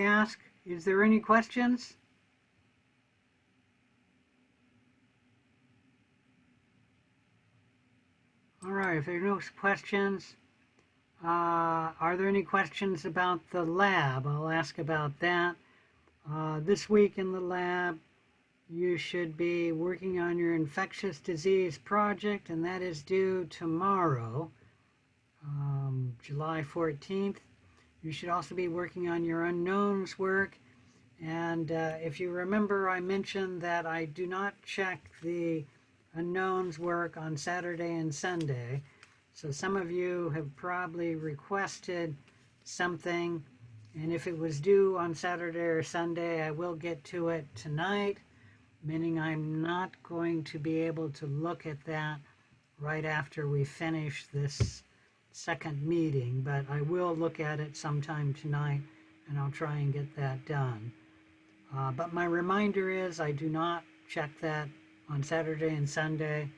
ask, is there any questions? All right, if there are no questions, are there any questions about the lab? I'll ask about that. This week in the lab, you should be working on your infectious disease project, and that is due tomorrow, July 14th. You should also be working on your unknowns work. And if you remember, I mentioned that I do not check the unknowns work on Saturday and Sunday. So some of you have probably requested something, and if it was due on Saturday or Sunday, I will get to it tonight, meaning I'm not going to be able to look at that right after we finish this second meeting, but I will look at it sometime tonight, and I'll try and get that done. But my reminder is I do not check that on Saturday and Sunday.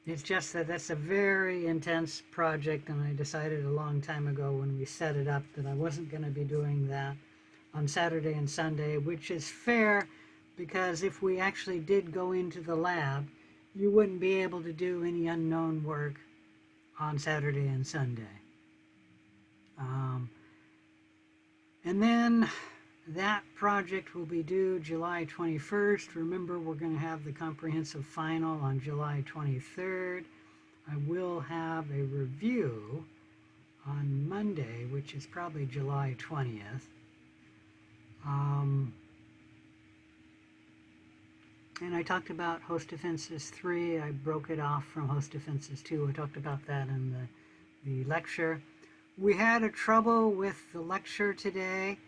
It's just that that's a very intense project, and I decided a long time ago when we set it up that I wasn't going to be doing that on Saturday and Sunday, which is fair because if we actually did go into the lab, you wouldn't be able to do any unknown work on Saturday and Sunday. And then that project will be due July 21st. Remember, we're going to have the comprehensive final on July 23rd. I will have a review on Monday, which is probably July 20th. And I talked about host defenses 3. I broke it off from host defenses 2. I talked about that in the lecture. We had a trouble with the lecture today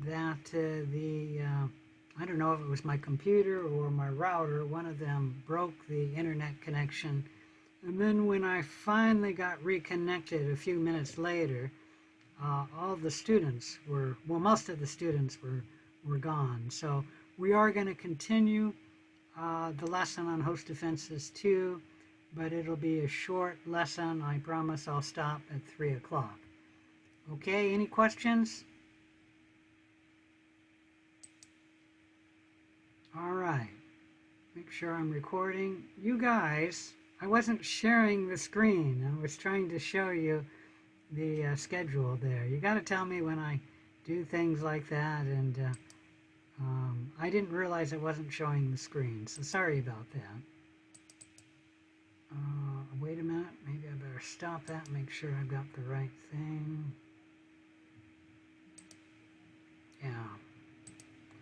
that I don't know if it was my computer or my router, one of them broke the internet connection. And then when I finally got reconnected a few minutes later, all the students were, well, most of the students were gone. So we are going to continue the lesson on host defenses 2, but it'll be a short lesson. I promise I'll stop at 3 o'clock. Okay, any questions? All right, make sure I'm recording. You guys, I wasn't sharing the screen. I was trying to show you the schedule there. You got to tell me when I do things like that, and I didn't realize I wasn't showing the screen, so sorry about that. Wait a minute, maybe I better stop that and make sure I've got the right thing. Yeah,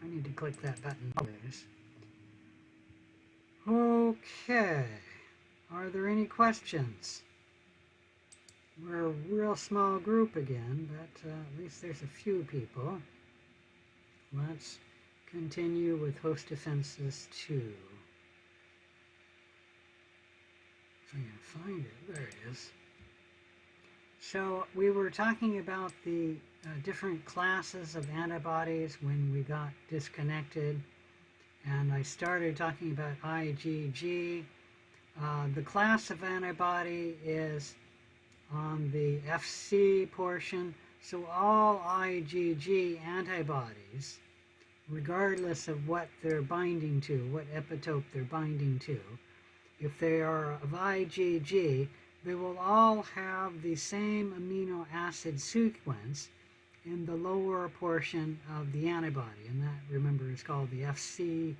I need to click that button always. Okay, are there any questions? We're a real small group again, but at least there's a few people. Let's continue with host defenses 2. If I can find it, there it is. So we were talking about the different classes of antibodies when we got disconnected, and I started talking about IgG. The class of antibody is on the FC portion, so all IgG antibodies, regardless of what they're binding to, what epitope they're binding to, if they are of IgG, they will all have the same amino acid sequence in the lower portion of the antibody, and that, remember, is called the FC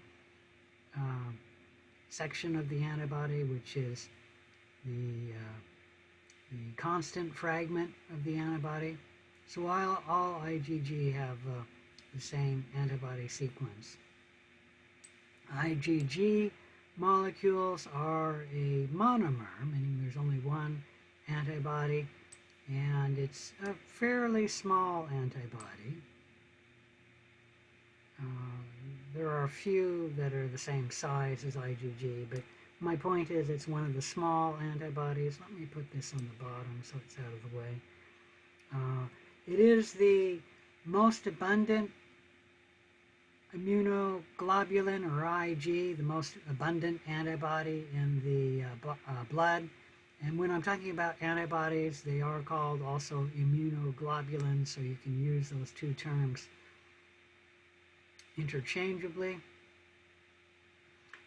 section of the antibody, which is the constant fragment of the antibody. So all IgG have the same antibody sequence. IgG molecules are a monomer, meaning there's only one antibody, and it's a fairly small antibody. There are a few that are the same size as IgG, but my point is it's one of the small antibodies. Let me put this on the bottom so it's out of the way. It is the most abundant immunoglobulin, or Ig, the most abundant antibody in the blood. And when I'm talking about antibodies, they are called also immunoglobulins, so you can use those two terms interchangeably.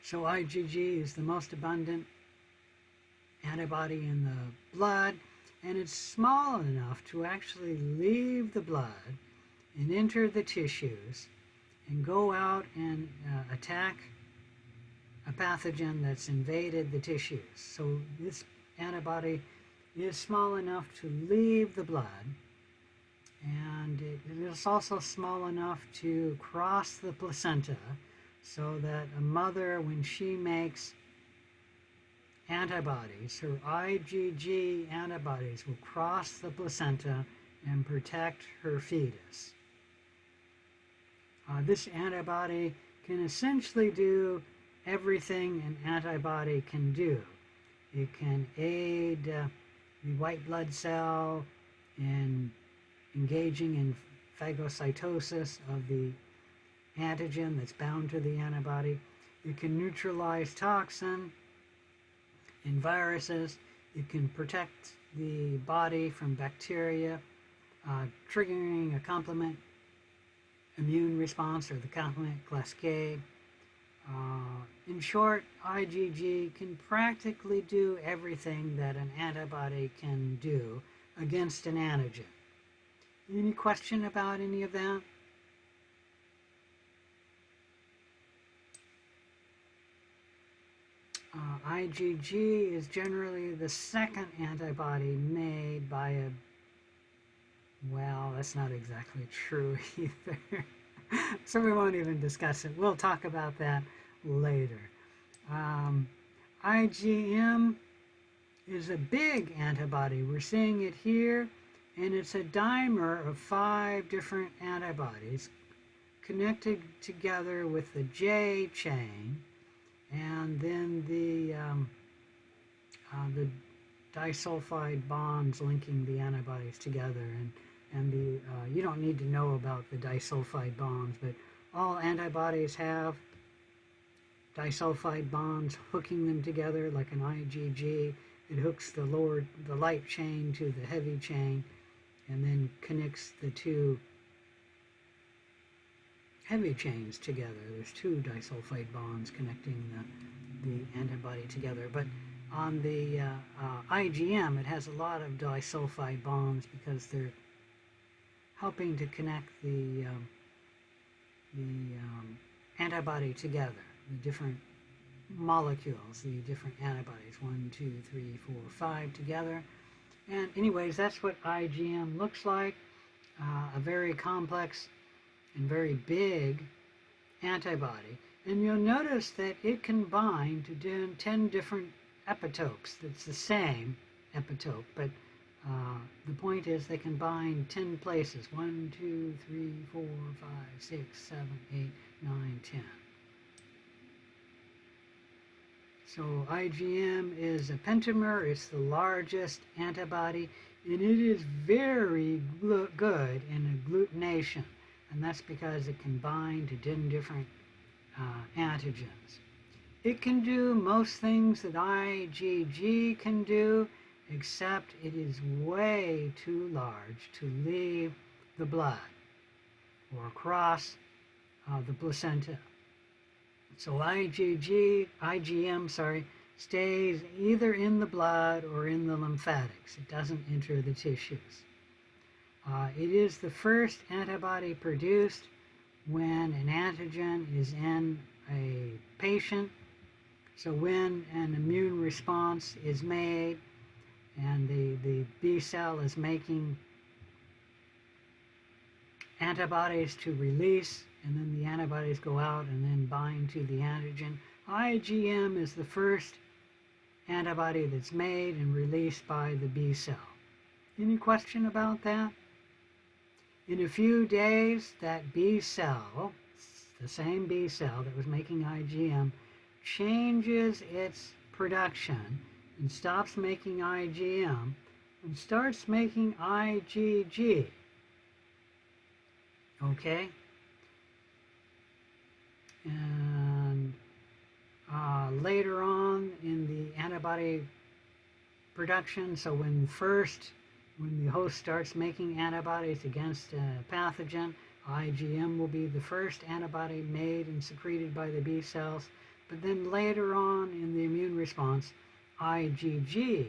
So IgG is the most abundant antibody in the blood, and it's small enough to actually leave the blood and enter the tissues and go out and attack a pathogen that's invaded the tissues. So this antibody is small enough to leave the blood, and it is also small enough to cross the placenta, so that a mother, when she makes antibodies, her IgG antibodies will cross the placenta and protect her fetus. This antibody can essentially do everything an antibody can do. It can aid the white blood cell in engaging in phagocytosis of the antigen that's bound to the antibody. It can neutralize toxin in viruses. It can protect the body from bacteria, triggering a complement immune response, or the complement cascade. In short, IgG can practically do everything that an antibody can do against an antigen. Any question about any of that? IgG is generally the second antibody made by a, well, that's not exactly true either. So we won't even discuss it. We'll talk about that later. IgM is a big antibody. We're seeing it here, and it's a dimer of 5 different antibodies connected together with the J chain, and then the disulfide bonds linking the antibodies together. And you don't need to know about the disulfide bonds, but all antibodies have disulfide bonds hooking them together, like an IgG. It hooks the light chain to the heavy chain, and then connects the two heavy chains together. There's 2 disulfide bonds connecting the antibody together. But on the IgM, it has a lot of disulfide bonds because they're helping to connect the antibody together, the different molecules, the different antibodies, 1, 2, 3, 4, 5 together. And anyways, that's what IgM looks like, a very complex and very big antibody. And you'll notice that it can bind to 10 different epitopes. It's the same epitope, but the point is they can bind 10 places. 1, 2, 3, 4, 5, 6, 7, 8, 9, 10. So IgM is a pentamer. It's the largest antibody, and it is very good in agglutination. And that's because it can bind to 10 different antigens. It can do most things that IgG can do, except it is way too large to leave the blood or cross the placenta. So IgM, stays either in the blood or in the lymphatics. It doesn't enter the tissues. It is the first antibody produced when an antigen is in a patient. So when an immune response is made and the B cell is making antibodies to release, and then the antibodies go out and then bind to the antigen, IgM is the first antibody that's made and released by the B cell. Any question about that? In a few days, that B cell, the same B cell that was making IgM, changes its production and stops making IgM and starts making IgG. Okay? And later on in the antibody production. So when the host starts making antibodies against a pathogen, IgM will be the first antibody made and secreted by the B cells. But then later on in the immune response, IgG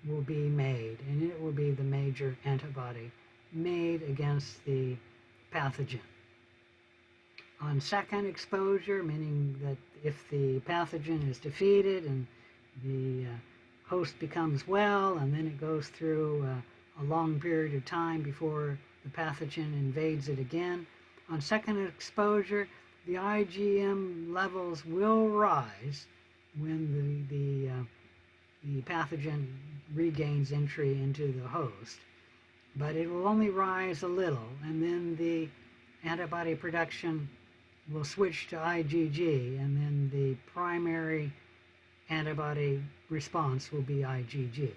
will be made, and it will be the major antibody made against the pathogen. On second exposure, meaning that if the pathogen is defeated and the host becomes well, and then it goes through a long period of time before the pathogen invades it again. On second exposure, the IgM levels will rise when the pathogen regains entry into the host, but it will only rise a little, and then the antibody production will switch to IgG, and then the primary antibody response will be IgG.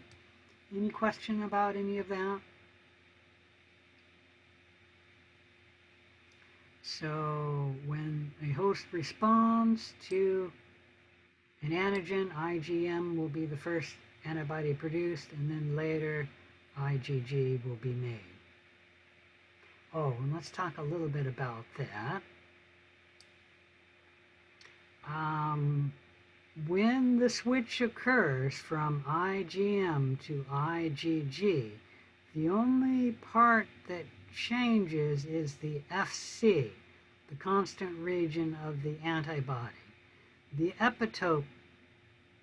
Any question about any of that? So when a host responds to an antigen, IgM will be the first antibody produced, and then later IgG will be made. Oh, and let's talk a little bit about that. When the switch occurs from IgM to IgG, the only part that changes is the Fc, the constant region of the antibody. The epitope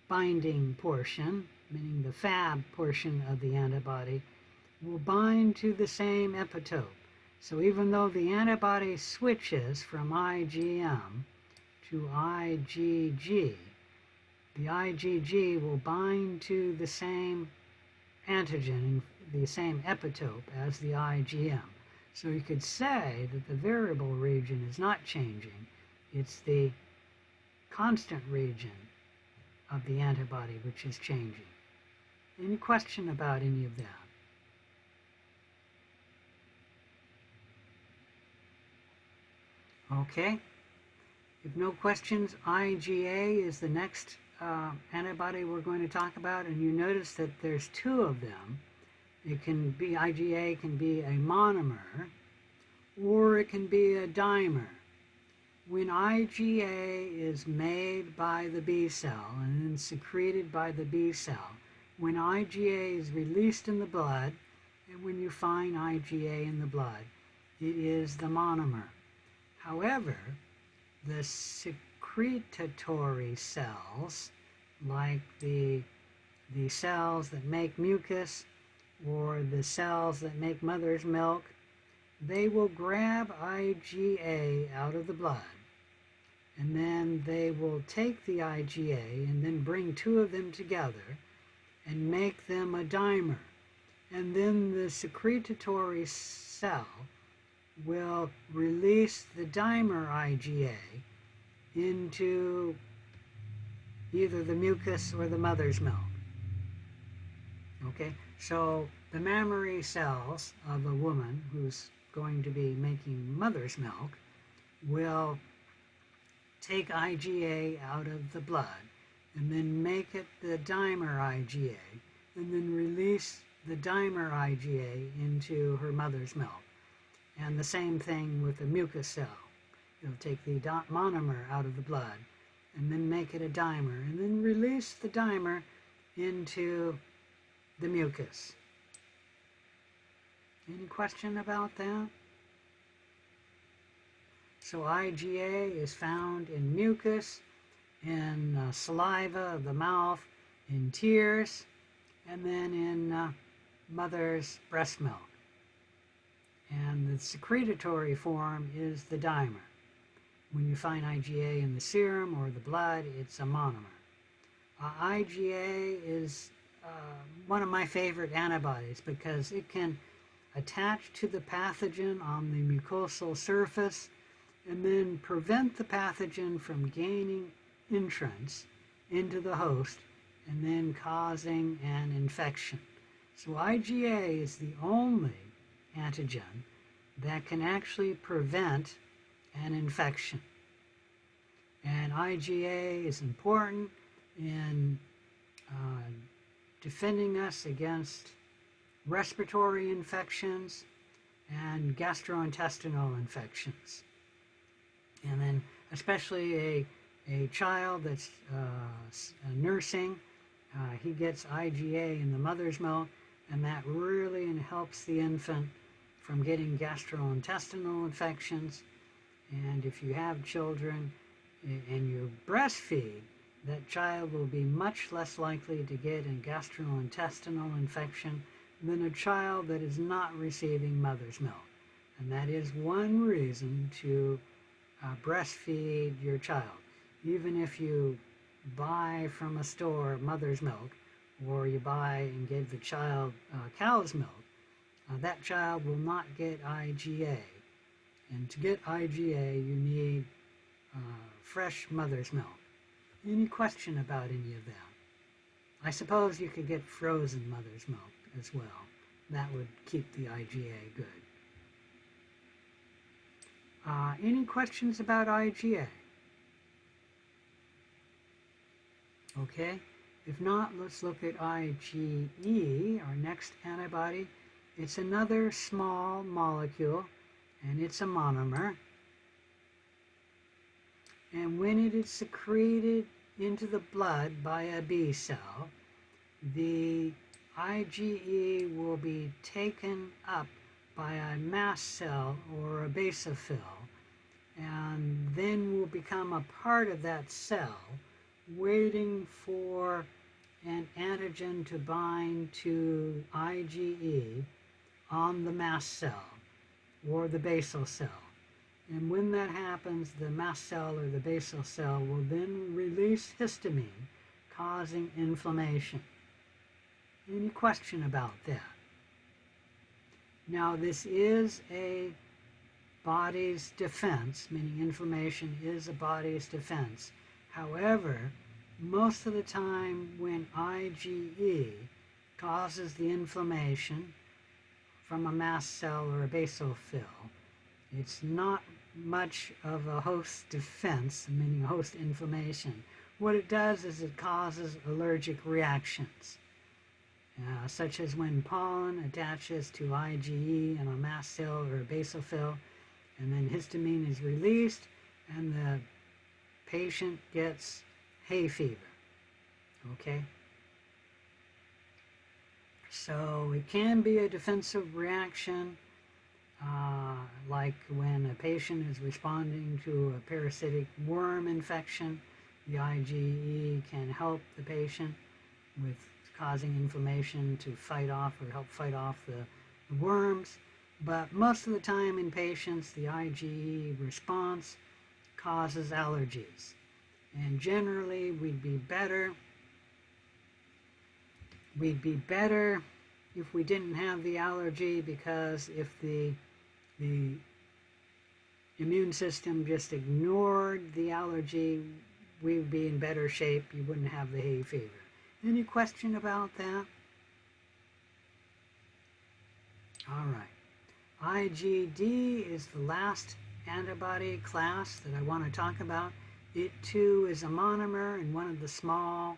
binding portion, meaning the Fab portion of the antibody, will bind to the same epitope. So even though the antibody switches from IgM to IgG, the IgG will bind to the same antigen, the same epitope as the IgM. So you could say that the variable region is not changing. It's the constant region of the antibody which is changing. Any question about any of that? Okay. If no questions, IgA is the next antibody we're going to talk about, and you notice that there's two of them. It can be, IgA can be a monomer, or it can be a dimer. When IgA is made by the B cell and then secreted by the B cell, when IgA is released in the blood, and when you find IgA in the blood, it is the monomer. However, the secretory cells, like the cells that make mucus or the cells that make mother's milk, they will grab IgA out of the blood, and then they will take the IgA and then bring two of them together and make them a dimer. And then the secretory cell will release the dimer IgA into either the mucus or the mother's milk. Okay, so the mammary cells of a woman who's going to be making mother's milk will take IgA out of the blood and then make it the dimer IgA, and then release the dimer IgA into her mother's milk. And the same thing with the mucus cell. It'll take the monomer out of the blood and then make it a dimer, and then release the dimer into the mucus. Any question about that? So IgA is found in mucus, in saliva of the mouth, in tears, and then in mother's breast milk. And the secretory form is the dimer. When you find IgA in the serum or the blood, it's a monomer. IgA is one of my favorite antibodies because it can attach to the pathogen on the mucosal surface and then prevent the pathogen from gaining entrance into the host and then causing an infection. So IgA is the only antigen that can actually prevent an infection. And IgA is important in defending us against respiratory infections and gastrointestinal infections. And then especially a child that's nursing, he gets IgA in the mother's milk, and that really helps the infant from getting gastrointestinal infections. And if you have children and you breastfeed, that child will be much less likely to get a gastrointestinal infection than a child that is not receiving mother's milk. And that is one reason to breastfeed your child. Even if you buy from a store mother's milk, or you buy and give the child cow's milk, that child will not get IgA. And to get IgA, you need fresh mother's milk. Any question about any of that? I suppose you could get frozen mother's milk as well. That would keep the IgA good. Any questions about IgA? Okay, if not, let's look at IgE, our next antibody. It's another small molecule, and it's a monomer. And when it is secreted into the blood by a B cell, the IgE will be taken up by a mast cell or a basophil, and then will become a part of that cell, waiting for an antigen to bind to IgE on the mast cell or the basal cell. And when that happens, the mast cell or the basal cell will then release histamine, causing inflammation. Any question about that? Now, this is a body's defense, meaning inflammation is a body's defense. However, most of the time when IgE causes the inflammation from a mast cell or a basophil, it's not much of a host defense, meaning host inflammation. What it does is it causes allergic reactions, such as when pollen attaches to IgE in a mast cell or a basophil, and then histamine is released, and the patient gets hay fever. Okay? So it can be a defensive reaction, like when a patient is responding to a parasitic worm infection. The IgE can help the patient with causing inflammation to fight off or help fight off the worms. But most of the time in patients, the IgE response causes allergies. And generally, we'd be better if we didn't have the allergy, because if the immune system just ignored the allergy, we'd be in better shape. You wouldn't have the hay fever. Any question about that? All right. IgD is the last antibody class that I want to talk about. It too is a monomer and one of the small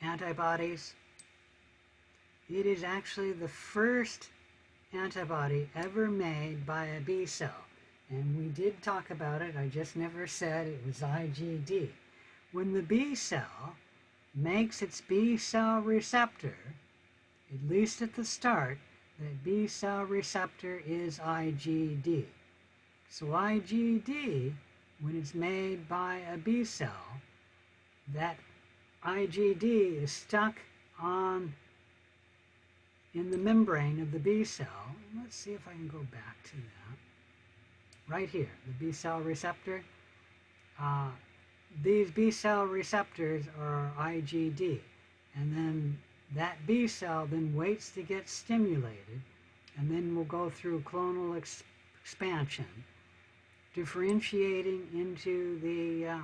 antibodies. It is actually the first antibody ever made by a B cell. And we did talk about it, I just never said it was IgD. When the B cell makes its B cell receptor, at least at the start, that B cell receptor is IgD. So IgD, when it's made by a B cell, that IgD is stuck in the membrane of the B cell. Let's see if I can go back to that. Right here, the B cell receptor. These B cell receptors are IgD, and then that B cell then waits to get stimulated, and then will go through clonal expansion, differentiating into the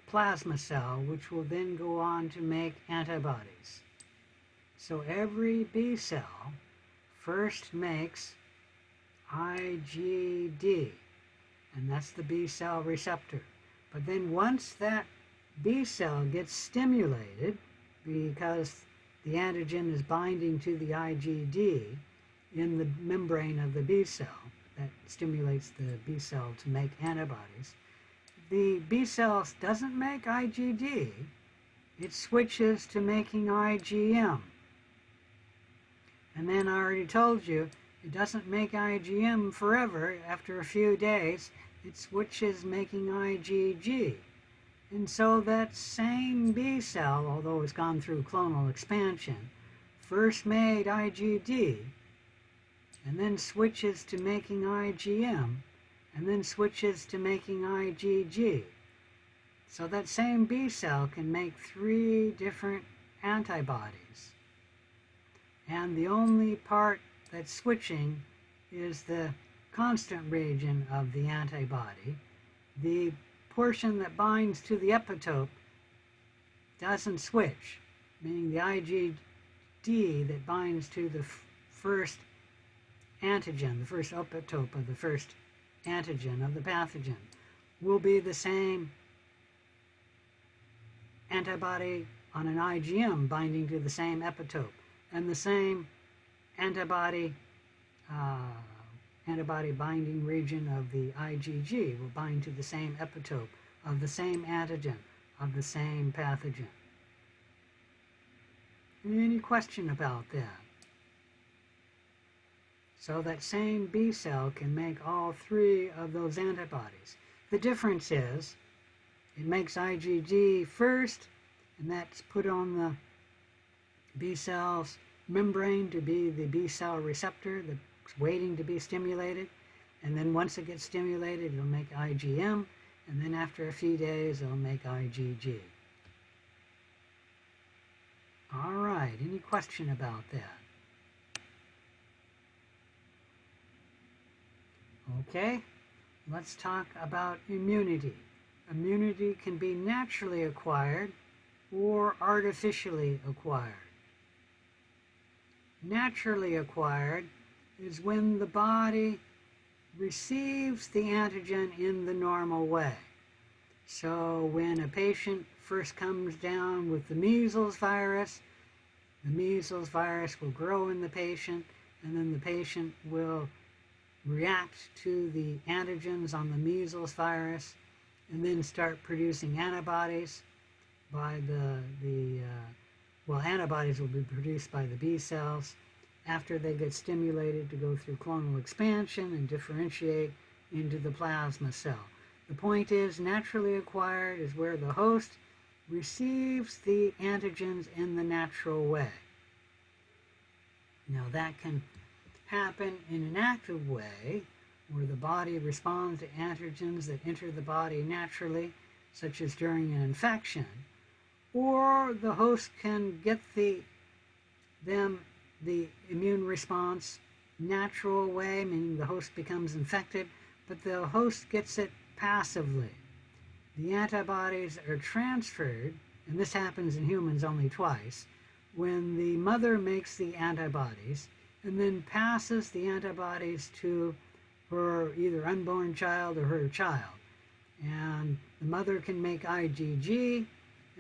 plasma cell, which will then go on to make antibodies. So every B cell first makes IgD, and that's the B cell receptor. But then once that B cell gets stimulated, because the antigen is binding to the IgD in the membrane of the B cell that stimulates the B cell to make antibodies. The B cell doesn't make IgD, it switches to making IgM. And then I already told you, it doesn't make IgM forever. After a few days, it switches making IgG. And so that same B cell, although it's gone through clonal expansion, first made IgD, and then switches to making IgM, and then switches to making IgG. So that same B cell can make 3 different antibodies. And the only part that's switching is the constant region of the antibody. The portion that binds to the epitope doesn't switch, meaning the IgD that binds to the first antigen, the first epitope of the first antigen of the pathogen, will be the same antibody on an IgM binding to the same epitope, and the same antibody binding region of the IgG will bind to the same epitope of the same antigen of the same pathogen. Any question about that? So that same B cell can make all 3 of those antibodies. The difference is it makes IgG first, and that's put on the B cell's membrane to be the B cell receptor that's waiting to be stimulated. And then once it gets stimulated, it'll make IgM, and then after a few days, it'll make IgG. All right, any question about that? Okay, let's talk about immunity. Immunity can be naturally acquired or artificially acquired. Naturally acquired is when the body receives the antigen in the normal way. So when a patient first comes down with the measles virus will grow in the patient, and then the patient will react to the antigens on the measles virus and then start producing antibodies by antibodies will be produced by the B cells after they get stimulated to go through clonal expansion and differentiate into the plasma cell. The point is, naturally acquired is where the host receives the antigens in the natural way. Now that can happen in an active way, where the body responds to antigens that enter the body naturally, such as during an infection, or the host can get the immune response natural way, meaning the host becomes infected, but the host gets it passively. The antibodies are transferred, and this happens in humans only twice, when the mother makes the antibodies and then passes the antibodies to her either unborn child or her child. And the mother can make IgG,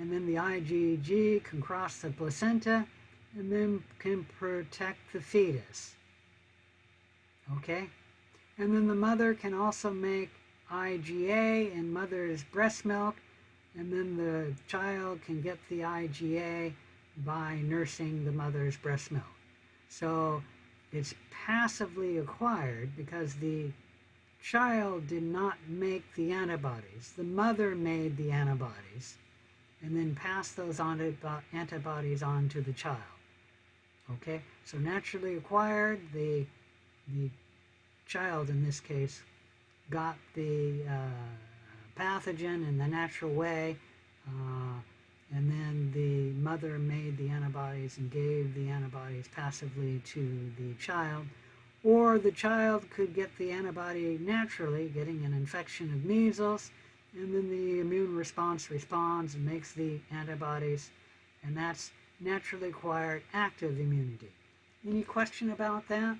and then the IgG can cross the placenta and then can protect the fetus. Okay? And then the mother can also make IgA in mother's breast milk, and then the child can get the IgA by nursing the mother's breast milk. So it's passively acquired because the child did not make the antibodies. The mother made the antibodies and then passed those antibodies on to the child. Okay, so naturally acquired, the child in this case got the pathogen in the natural way, and then the mother made the antibodies and gave the antibodies passively to the child. Or the child could get the antibody naturally, getting an infection of measles, and then the immune response responds and makes the antibodies, and that's naturally acquired active immunity. Any question about that?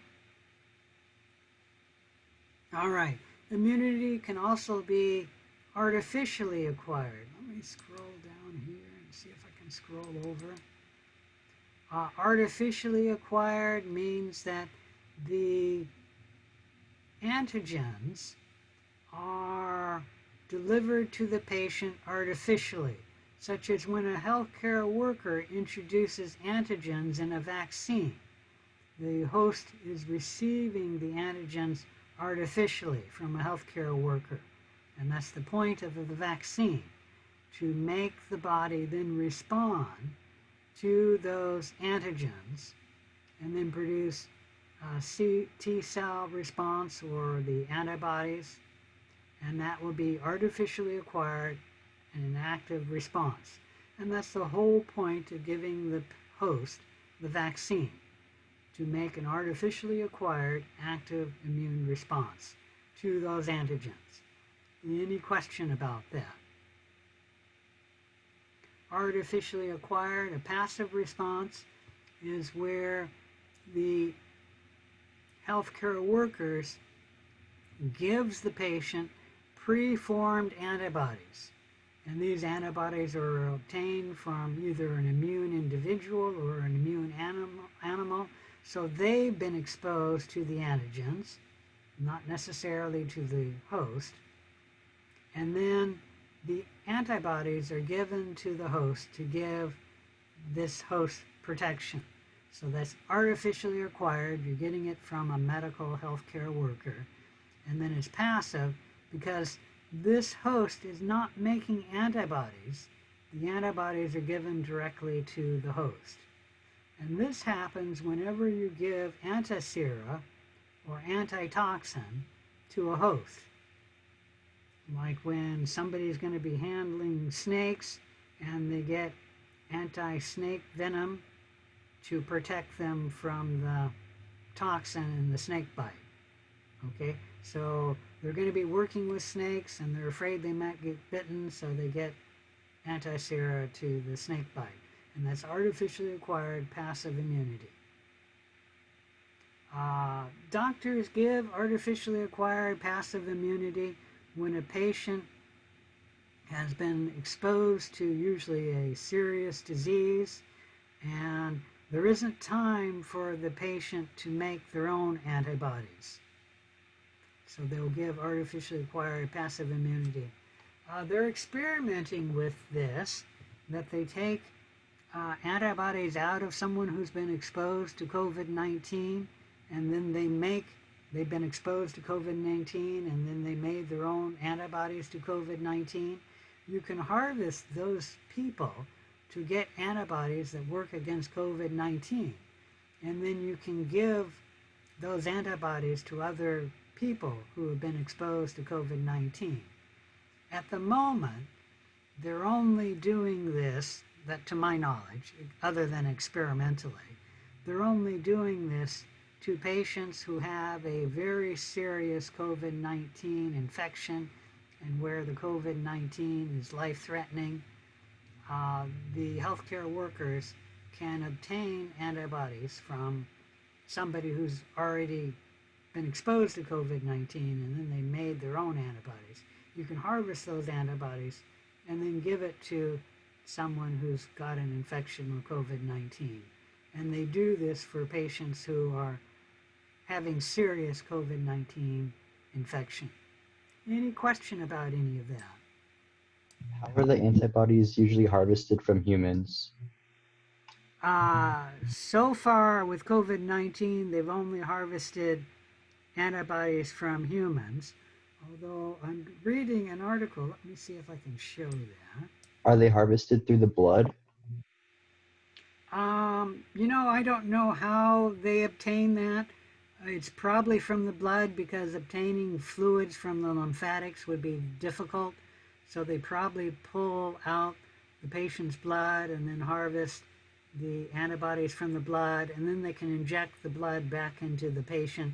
All right. Immunity can also be artificially acquired. Let me scroll down here and see if I can scroll over. Artificially acquired means that the antigens are delivered to the patient artificially, such as when a healthcare worker introduces antigens in a vaccine. The host is receiving the antigens artificially from a healthcare worker. And that's the point of the vaccine, to make the body then respond to those antigens and then produce T cell response or the antibodies, and that will be artificially acquired and an active response. And that's the whole point of giving the host the vaccine, to make an artificially acquired active immune response to those antigens. Any question about that? Artificially acquired, a passive response, is where the healthcare workers gives the patient preformed antibodies. And these antibodies are obtained from either an immune individual or an immune animal. So they've been exposed to the antigens, not necessarily to the host. And then the antibodies are given to the host to give this host protection. So that's artificially acquired. You're getting it from a medical healthcare worker. And then it's passive because this host is not making antibodies. The antibodies are given directly to the host. And this happens whenever you give antisera or antitoxin to a host. Like when somebody's going to be handling snakes and they get anti-snake venom to protect them from the toxin in the snake bite. Okay, so they're going to be working with snakes and they're afraid they might get bitten, so they get antisera to the snake bite. And that's artificially acquired passive immunity. Doctors give artificially acquired passive immunity when a patient has been exposed to usually a serious disease and there isn't time for the patient to make their own antibodies. So they'll give artificially acquired passive immunity. They're experimenting with this, that they take antibodies out of someone who's been exposed to COVID-19, and then they've been exposed to COVID-19, and then they made their own antibodies to COVID-19. You can harvest those people to get antibodies that work against COVID-19, and then you can give those antibodies to other people who have been exposed to COVID-19. At the moment, they're only doing this, that to my knowledge, other than experimentally, they're only doing this to patients who have a very serious COVID-19 infection and where the COVID-19 is life-threatening. The healthcare workers can obtain antibodies from somebody who's already been exposed to COVID-19 and then they made their own antibodies. You can harvest those antibodies and then give it to someone who's got an infection with COVID-19. And they do this for patients who are having serious COVID-19 infection. Any question about any of that? How are the antibodies usually harvested from humans? So far with COVID-19, they've only harvested antibodies from humans. Although I'm reading an article, let me see if I can show that. Are they harvested through the blood? I don't know how they obtain that. It's probably from the blood because obtaining fluids from the lymphatics would be difficult. So they probably pull out the patient's blood and then harvest the antibodies from the blood, and then they can inject the blood back into the patient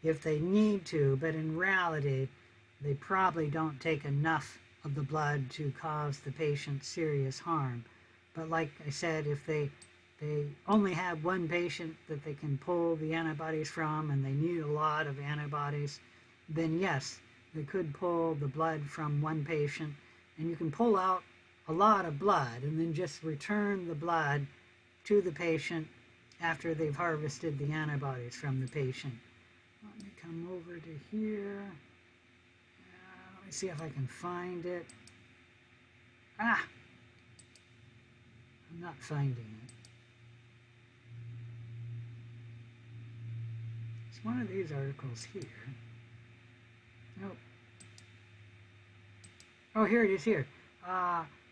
if they need to. But in reality, they probably don't take enough of the blood to cause the patient serious harm. But like I said, if they only have one patient that they can pull the antibodies from and they need a lot of antibodies, then yes, they could pull the blood from one patient, and you can pull out a lot of blood and then just return the blood to the patient after they've harvested the antibodies from the patient. Let me come over to here. Let me see if I can find it. Ah! I'm not finding it. It's one of these articles here. Nope. Oh, here it is here.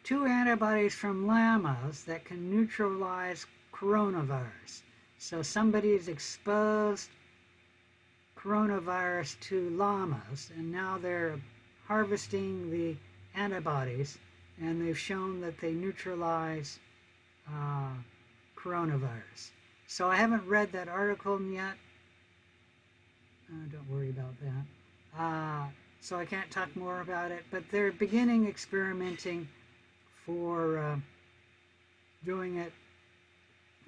2 antibodies from llamas that can neutralize coronavirus. So somebody's exposed coronavirus to llamas, and now they're harvesting the antibodies, and they've shown that they neutralize coronavirus. So I haven't read that article yet. Don't worry about that. So I can't talk more about it, but they're beginning experimenting for doing it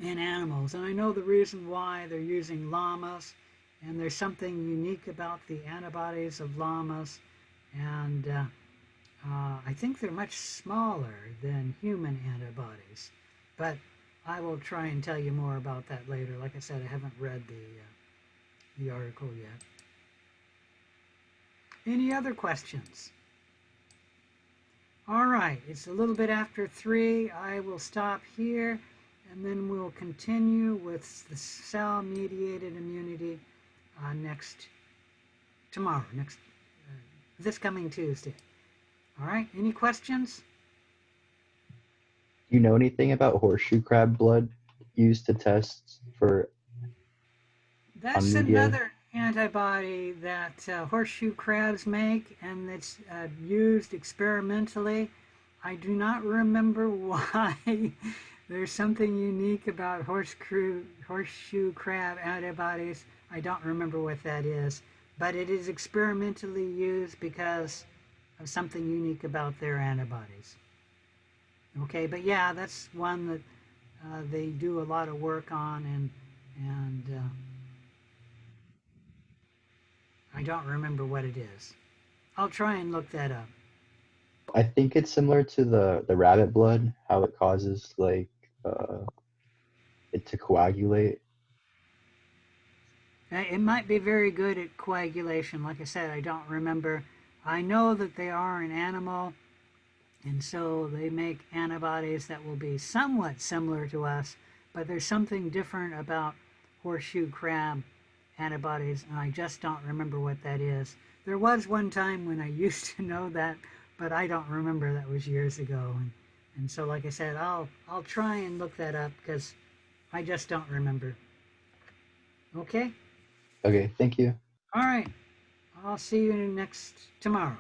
in animals. And I know the reason why they're using llamas, and there's something unique about the antibodies of llamas, and I think they're much smaller than human antibodies. But I will try and tell you more about that later. Like I said, I haven't read the article yet. Any other questions? All right, it's a little bit after 3. I will stop here, and then we'll continue with the cell-mediated immunity tomorrow, this coming Tuesday. All right, any questions? Do you know anything about horseshoe crab blood used to test for That's media? another antibody that horseshoe crabs make, and it's used experimentally. I do not remember why. There's something unique about horseshoe crab antibodies. I don't remember what that is, but it is experimentally used because of something unique about their antibodies. Okay, but yeah, that's one that they do a lot of work on, and I don't remember what it is. I'll try and look that up. I think it's similar to the rabbit blood, how it causes it to coagulate. It might be very good at coagulation. Like I said, I don't remember. I know that they are an animal, and so they make antibodies that will be somewhat similar to us, but there's something different about horseshoe crab antibodies, and I just don't remember what that is. There was one time when I used to know that, but I don't remember. That was years ago, and so like I said, I'll try and look that up because I just don't remember. Okay? Okay, thank you. All right. I'll see you tomorrow.